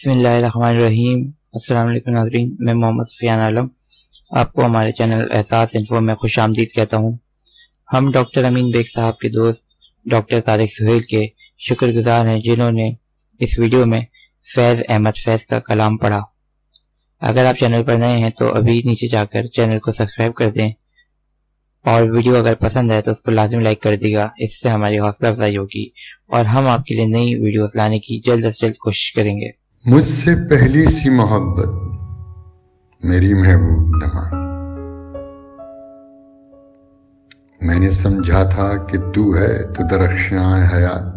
बिस्मिल्लाहिर्रहमानिर्रहीम। अस्सलाम वालेकुम नाज़रीन, मैं मोहम्मद सफ़ियान आलम आपको हमारे चैनल एहसास इन्फो में खुश आमदीद कहता हूँ। हम डॉक्टर अमीन बेग साहब के दोस्त डॉक्टर तारिक सोहेल के शुक्रगुजार हैं जिन्होंने इस वीडियो में फैज़ अहमद फैज़ का कलाम पढ़ा। अगर आप चैनल पर नए हैं तो अभी नीचे जाकर चैनल को सब्सक्राइब कर दें और वीडियो अगर पसंद है तो उसको लाजिम लाइक कर देगा। इससे हमारी हौसला अफजाई होगी और हम आपके लिए नई वीडियोस लाने की जल्द से जल्द कोशिश करेंगे। मुझसे पहली सी मोहब्बत मेरी महबूब न मान। मैंने समझा था कि तू है तो दरख्शां हयात,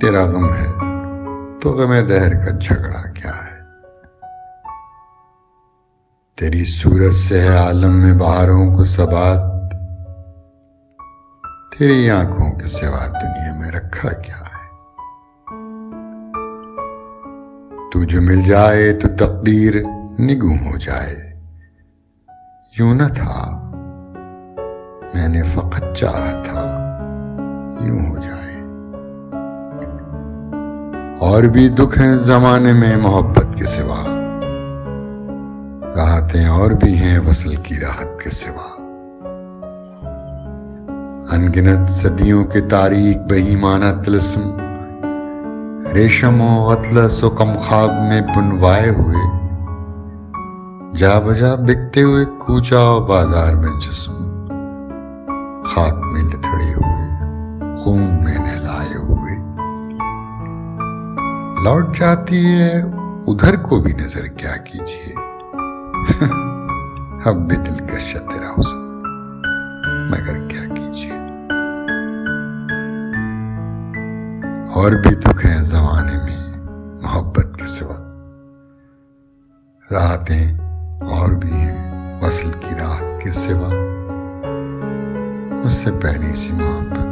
तेरा गम है तो गमे दहर का झगड़ा क्या है। तेरी सूरत से है आलम में बहारों को सबात, तेरी आंखों के सिवा दुनिया में रखा क्या है। तू जो मिल जाए तो तकदीर निगूं हो जाए, यूं न था मैंने फकत चाहा था यूं हो जाए। और भी दुख हैं जमाने में मोहब्बत के सिवा, राहतें और भी हैं वसल की राहत के सिवा। अनगिनत सदियों के तारीख बेईमाना तिलस्म, रेशम और अतलस और कम ख्वाब में बुनवाए हुए, जा बजा बिकते हुए कूचा और बाजार में जिस्म, खाक में लथड़े हुए खून में नहलाए हुए। लौट जाती है उधर को भी नजर क्या कीजिए, अब भी दिलकश है तेरा हुस्न मगर क्या कीजिए। और भी दुख है जमाने में मोहब्बत के सिवा, राहतें और भी हैं वसल की राहत के सिवा। मुझसे पहली सी मोहब्बत